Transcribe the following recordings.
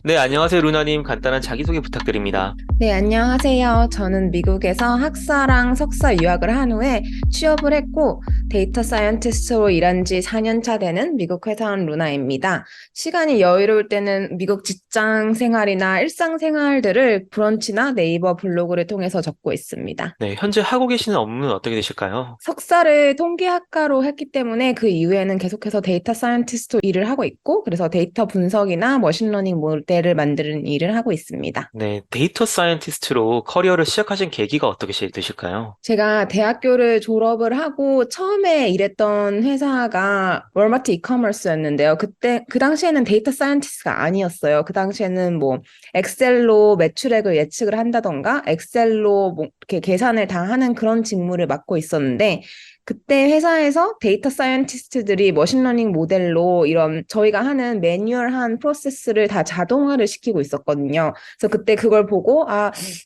네, 안녕하세요, 루나님. 간단한 자기소개 부탁드립니다. 네, 안녕하세요. 저는 미국에서 학사랑 석사 유학을 한 후에 취업을 했고, 데이터 사이언티스트로 일한 지 4년 차 되는 미국 회사원 루나입니다. 시간이 여유로울 때는 미국 직장 생활이나 일상 생활들을 브런치나 네이버 블로그를 통해서 적고 있습니다. 네, 현재 하고 계시는 업무는 어떻게 되실까요? 석사를 통계학과로 했기 때문에 그 이후에는 계속해서 데이터 사이언티스트 일을 하고 있고, 그래서 데이터 분석이나 머신러닝 모델을 만드는 일을 하고 있습니다. 네, 데이터 사이언티스트로 커리어를 시작하신 계기가 어떻게 되실까요? 제가 대학교를 졸업을 하고 처음에 일했던 회사가 월마트 이커머스였는데요. 그 당시에는 데이터 사이언티스트가 아니었어요. 그 당시에는 뭐 엑셀로 매출액을 예측을 한다던가 엑셀로 뭐 이렇게 계산을 다 하는 그런 직무를 맡고 있었는데 그때 회사에서 데이터 사이언티스트들이 머신러닝 모델로 이런 저희가 하는 매뉴얼한 프로세스를 다 자동화를 시키고 있었거든요. 그래서 그때 그걸 보고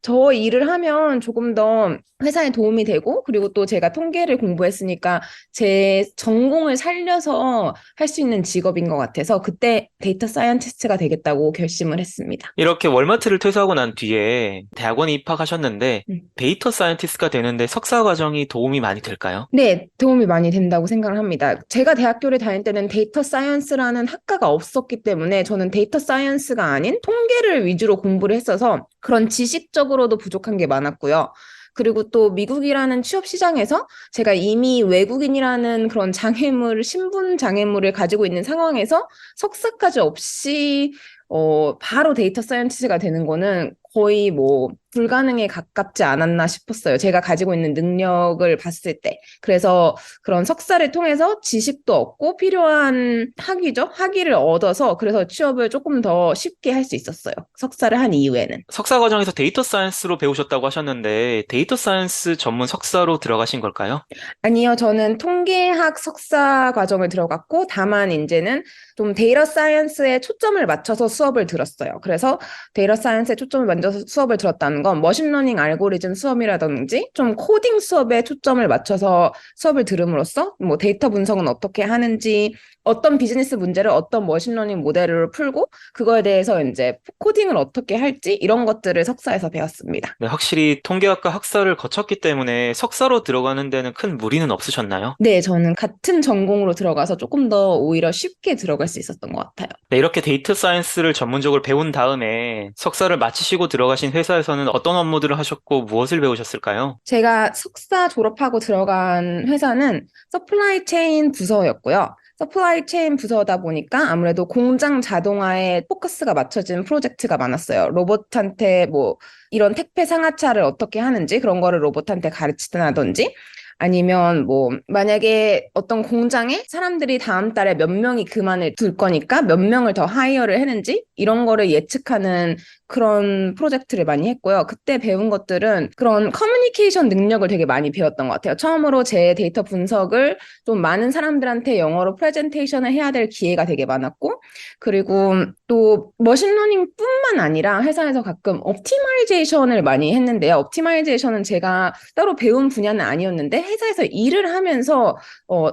저 일을 하면 조금 더 회사에 도움이 되고, 그리고 또 제가 통계를 공부했으니까 제 전공을 살려서 할 수 있는 직업인 것 같아서 그때 데이터 사이언티스트가 되겠다고 결심을 했습니다. 이렇게 월마트를 퇴사하고 난 뒤에 대학원에 입학하셨는데 음. 데이터 사이언티스트가 되는데 석사 과정이 도움이 많이 될까요? 네, 도움이 많이 된다고 생각을 합니다. 제가 대학교를 다닐 때는 데이터 사이언스라는 학과가 없었기 때문에 저는 데이터 사이언스가 아닌 통계를 위주로 공부를 했어서 그런 지식적으로도 부족한 게 많았고요. 그리고 또 미국이라는 취업 시장에서 제가 이미 외국인이라는 그런 신분 장애물을 가지고 있는 상황에서 석사까지 없이 바로 데이터 사이언티스트가 되는 거는 거의 뭐 불가능에 가깝지 않았나 싶었어요. 제가 가지고 있는 능력을 봤을 때. 그래서 그런 석사를 통해서 지식도 얻고 필요한 학위를 얻어서 그래서 취업을 조금 더 쉽게 할 수 있었어요. 석사를 한 이후에는. 석사 과정에서 데이터 사이언스로 배우셨다고 하셨는데 데이터 사이언스 전문 석사로 들어가신 걸까요? 아니요, 저는 통계학 석사 과정을 들어갔고, 다만 이제는 좀 데이터 사이언스에 초점을 맞춰서 수업을 들었어요. 그래서 데이터 사이언스에 초점을 맞춰서 수업을 들었다는 건 머신러닝 알고리즘 수업이라든지 좀 코딩 수업에 초점을 맞춰서 수업을 들음으로써 뭐 데이터 분석은 어떻게 하는지, 어떤 비즈니스 문제를 어떤 머신러닝 모델을 풀고, 그거에 대해서 이제 코딩을 어떻게 할지, 이런 것들을 석사에서 배웠습니다. 네, 확실히 통계학과 학사를 거쳤기 때문에 석사로 들어가는 데는 큰 무리는 없으셨나요? 네, 저는 같은 전공으로 들어가서 조금 더 오히려 쉽게 들어갈 수 있었던 것 같아요. 네, 이렇게 데이터 사이언스를 전문적으로 배운 다음에 석사를 마치시고 들어가신 회사에서는 어떤 업무들을 하셨고 무엇을 배우셨을까요? 제가 석사 졸업하고 들어간 회사는 서플라이 체인 부서였고요. 서플라이 체인 부서다 보니까 아무래도 공장 자동화에 포커스가 맞춰진 프로젝트가 많았어요. 로봇한테 뭐 이런 택배 상하차를 어떻게 하는지 그런 거를 로봇한테 가르치다든지 아니면 뭐 만약에 어떤 공장에 사람들이 다음 달에 몇 명이 그만을 둘 거니까 몇 명을 더 하이어를 했는지 이런 거를 예측하는 그런 프로젝트를 많이 했고요. 그때 배운 것들은 그런 커뮤니케이션 능력을 되게 많이 배웠던 것 같아요. 처음으로 제 데이터 분석을 좀 많은 사람들한테 영어로 프레젠테이션을 해야 될 기회가 되게 많았고, 그리고 또 머신러닝뿐만 아니라 회사에서 가끔 옵티마이제이션을 많이 했는데요. 옵티마이제이션은 제가 따로 배운 분야는 아니었는데 회사에서 일을 하면서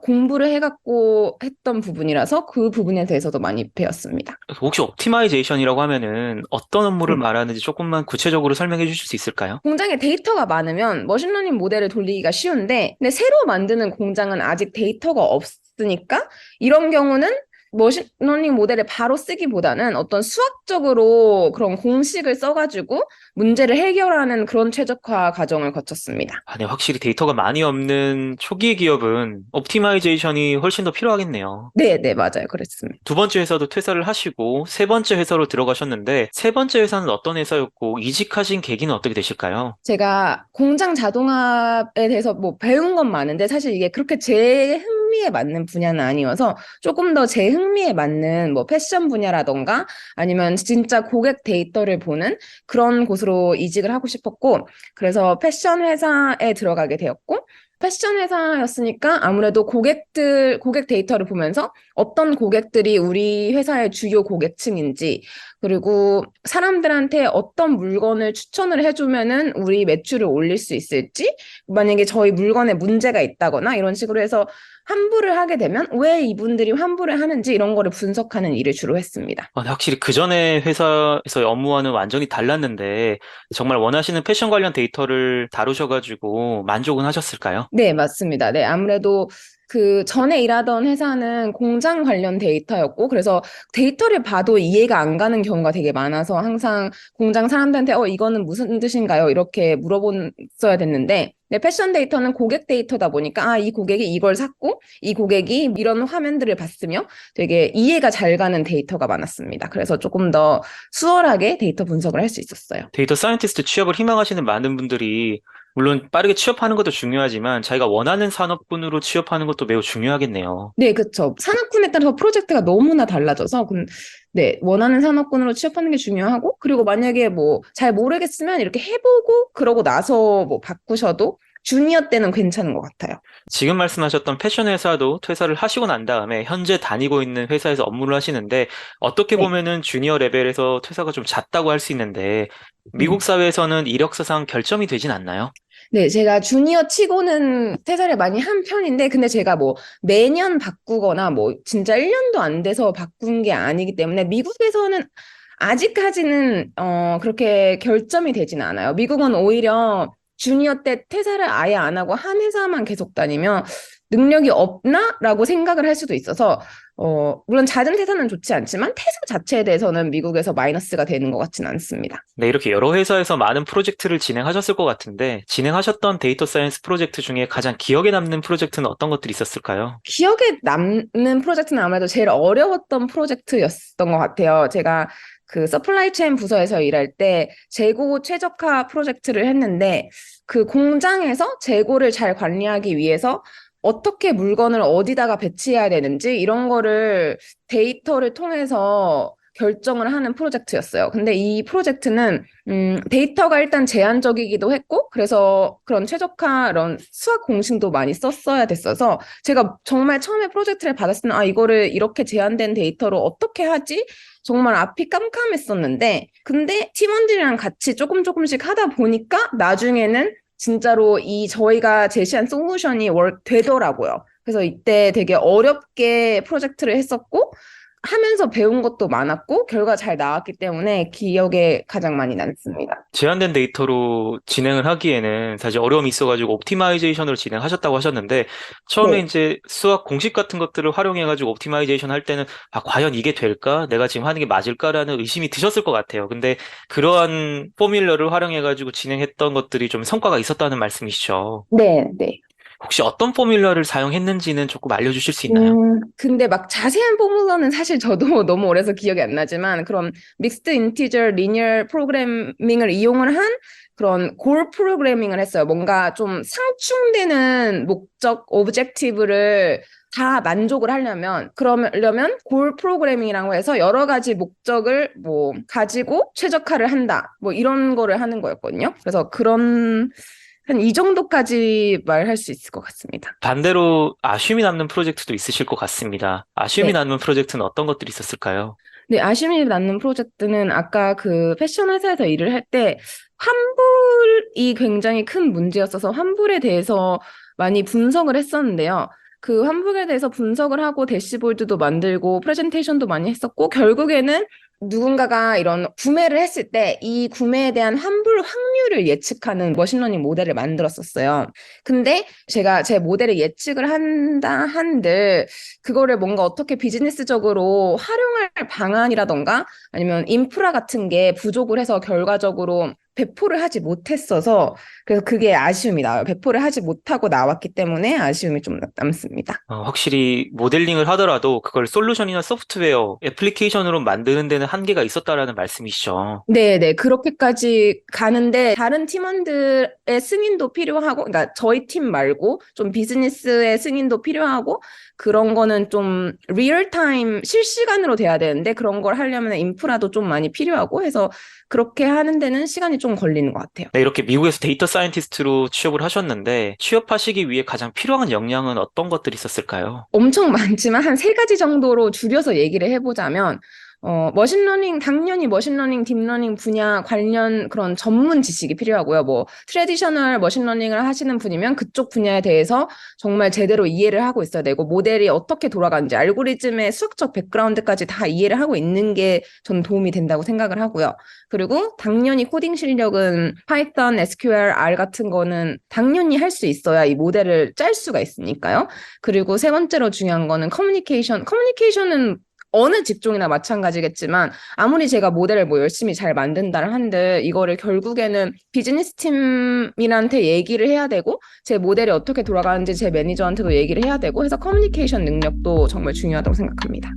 공부를 해갖고 했던 부분이라서 그 부분에 대해서도 많이 배웠습니다. 혹시 옵티마이제이션이라고 하면은 어떤 업무를 음. 말하는지 조금만 구체적으로 설명해 주실 수 있을까요? 공장에 데이터가 많으면 머신러닝 모델을 돌리기가 쉬운데, 근데 새로 만드는 공장은 아직 데이터가 없으니까 이런 경우는 머신러닝 모델을 바로 쓰기보다는 어떤 수학적으로 그런 공식을 써가지고 문제를 해결하는 그런 최적화 과정을 거쳤습니다. 아, 네, 확실히 데이터가 많이 없는 초기 기업은 옵티마이제이션이 훨씬 더 필요하겠네요. 네, 네, 맞아요. 그랬습니다. 두 번째 회사도 퇴사를 하시고 세 번째 회사로 들어가셨는데 세 번째 회사는 어떤 회사였고 이직하신 계기는 어떻게 되실까요? 제가 공장 자동화에 대해서 뭐 배운 건 많은데 사실 이게 그렇게 제 흥미에 맞는 분야는 아니어서 조금 더 제 흥미에 맞는 뭐 패션 분야라던가 아니면 진짜 고객 데이터를 보는 그런 곳으로 이직을 하고 싶었고, 그래서 패션 회사에 들어가게 되었고, 패션 회사였으니까 아무래도 고객 데이터를 보면서 어떤 고객들이 우리 회사의 주요 고객층인지, 그리고 사람들한테 어떤 물건을 추천을 해주면은 우리 매출을 올릴 수 있을지, 만약에 저희 물건에 문제가 있다거나 이런 식으로 해서 환불을 하게 되면 왜 이분들이 환불을 하는지 이런 거를 분석하는 일을 주로 했습니다. 네, 확실히 그 전에 회사에서의 업무와는 완전히 달랐는데 정말 원하시는 패션 관련 데이터를 다루셔가지고 만족은 하셨을까요? 네, 맞습니다. 네, 아무래도 그 전에 일하던 회사는 공장 관련 데이터였고, 그래서 데이터를 봐도 이해가 안 가는 경우가 되게 많아서 항상 공장 사람들한테 이거는 무슨 뜻인가요? 이렇게 물어봤어야 됐는데, 네, 패션 데이터는 고객 데이터다 보니까, 이 고객이 이걸 샀고, 이 고객이 이런 화면들을 봤으며 되게 이해가 잘 가는 데이터가 많았습니다. 그래서 조금 더 수월하게 데이터 분석을 할 수 있었어요. 데이터 사이언티스트 취업을 희망하시는 많은 분들이 물론 빠르게 취업하는 것도 중요하지만 자기가 원하는 산업군으로 취업하는 것도 매우 중요하겠네요. 네, 그쵸. 산업군에 따라서 프로젝트가 너무나 달라져서, 네, 원하는 산업군으로 취업하는 게 중요하고, 그리고 만약에 뭐, 잘 모르겠으면 이렇게 해보고, 그러고 나서 뭐, 바꾸셔도 주니어 때는 괜찮은 것 같아요. 지금 말씀하셨던 패션 회사도 퇴사를 하시고 난 다음에 현재 다니고 있는 회사에서 업무를 하시는데 어떻게 네. 보면은 주니어 레벨에서 퇴사가 좀 잦다고 할 수 있는데 미국 음. 사회에서는 이력서상 결점이 되진 않나요? 네, 제가 주니어 치고는 퇴사를 많이 한 편인데, 근데 제가 뭐 매년 바꾸거나 뭐 진짜 1년도 안 돼서 바꾼 게 아니기 때문에 미국에서는 아직까지는 그렇게 결점이 되진 않아요. 미국은 오히려 주니어 때 퇴사를 아예 안 하고 한 회사만 계속 다니면 능력이 없나? 라고 생각을 할 수도 있어서 물론 잦은 퇴사는 좋지 않지만 퇴사 자체에 대해서는 미국에서 마이너스가 되는 것 같지는 않습니다. 네, 이렇게 여러 회사에서 많은 프로젝트를 진행하셨을 것 같은데 진행하셨던 데이터 사이언스 프로젝트 중에 가장 기억에 남는 프로젝트는 어떤 것들이 있었을까요? 기억에 남는 프로젝트는 아무래도 제일 어려웠던 프로젝트였던 것 같아요. 제가 그 서플라이 체인 부서에서 일할 때 재고 최적화 프로젝트를 했는데 그 공장에서 재고를 잘 관리하기 위해서 어떻게 물건을 어디다가 배치해야 되는지 이런 거를 데이터를 통해서 결정을 하는 프로젝트였어요. 근데 이 프로젝트는 데이터가 일단 제한적이기도 했고 그래서 그런 최적화 이런 수학 공식도 많이 썼어야 됐어서 제가 정말 처음에 프로젝트를 받았을 때는 이거를 이렇게 제한된 데이터로 어떻게 하지? 정말 앞이 깜깜했었는데 근데 팀원들이랑 같이 조금씩 하다 보니까 나중에는 진짜로 이 저희가 제시한 솔루션이 되더라고요. 그래서 이때 되게 어렵게 프로젝트를 했었고 하면서 배운 것도 많았고 결과 잘 나왔기 때문에 기억에 가장 많이 남습니다. 제한된 데이터로 진행을 하기에는 사실 어려움이 있어가지고 옵티마이제이션으로 진행하셨다고 하셨는데 처음에 네. 이제 수학 공식 같은 것들을 활용해가지고 옵티마이제이션 할 때는 과연 이게 될까? 내가 지금 하는 게 맞을까라는 의심이 드셨을 것 같아요. 근데 그러한 포뮬러를 활용해가지고 진행했던 것들이 좀 성과가 있었다는 말씀이시죠. 네, 네. 혹시 어떤 포뮬러를 사용했는지는 조금 알려주실 수 있나요? 근데 막 자세한 포뮬러는 사실 저도 너무 오래서 기억이 안 나지만 그런 믹스드 인티저 리니어 프로그래밍을 이용을 한 그런 골 프로그래밍을 했어요. 뭔가 좀 상충되는 목적, 오브젝티브를 다 만족을 하려면 그러려면 골 프로그래밍이라고 해서 여러 가지 목적을 뭐 가지고 최적화를 한다. 뭐 이런 거를 하는 거였거든요. 그래서 그런 한 이 정도까지 말할 수 있을 것 같습니다. 반대로 아쉬움이 남는 프로젝트도 있으실 것 같습니다. 아쉬움이 네. 남는 프로젝트는 어떤 것들이 있었을까요? 네, 아쉬움이 남는 프로젝트는 아까 그 패션 회사에서 일을 할 때 환불이 굉장히 큰 문제였어서 환불에 대해서 많이 분석을 했었는데요. 그 환불에 대해서 분석을 하고 대시보드도 만들고 프레젠테이션도 많이 했었고 결국에는 누군가가 이런 구매를 했을 때 이 구매에 대한 환불 확률을 예측하는 머신러닝 모델을 만들었었어요. 근데 제가 제 모델을 예측을 한다 한들 그거를 뭔가 어떻게 비즈니스적으로 활용할 방안이라던가 아니면 인프라 같은 게 부족을 해서 결과적으로 배포를 하지 못했어서 그래서 그게 아쉬움이 나요. 배포를 하지 못하고 나왔기 때문에 아쉬움이 좀 남습니다. 확실히 모델링을 하더라도 그걸 솔루션이나 소프트웨어, 애플리케이션으로 만드는 데는 한계가 있었다라는 말씀이시죠. 네, 그렇게까지 가는데 다른 팀원들의 승인도 필요하고, 그러니까 저희 팀 말고 좀 비즈니스의 승인도 필요하고 그런 거는 좀 리얼타임 실시간으로 돼야 되는데 그런 걸 하려면 인프라도 좀 많이 필요하고 해서 그렇게 하는 데는 시간이 좀 좀 걸리는 것 같아요. 네, 이렇게 미국에서 데이터 사이언티스트로 취업을 하셨는데 취업하시기 위해 가장 필요한 역량은 어떤 것들이 있었을까요? 엄청 많지만 한 세 가지 정도로 줄여서 얘기를 해보자면, 머신러닝, 당연히 머신러닝, 딥러닝 분야 관련 그런 전문 지식이 필요하고요. 뭐, 트레디셔널 머신러닝을 하시는 분이면 그쪽 분야에 대해서 정말 제대로 이해를 하고 있어야 되고, 모델이 어떻게 돌아가는지, 알고리즘의 수학적 백그라운드까지 다 이해를 하고 있는 게 저는 도움이 된다고 생각을 하고요. 그리고 당연히 코딩 실력은 파이썬, SQL, R 같은 거는 당연히 할 수 있어야 이 모델을 짤 수가 있으니까요. 그리고 세 번째로 중요한 거는 커뮤니케이션. 커뮤니케이션은 어느 직종이나 마찬가지겠지만 아무리 제가 모델을 뭐 열심히 잘 만든다를 한들 이거를 결국에는 비즈니스 팀이한테 얘기를 해야 되고 제 모델이 어떻게 돌아가는지 제 매니저한테도 얘기를 해야 되고 해서 커뮤니케이션 능력도 정말 중요하다고 생각합니다.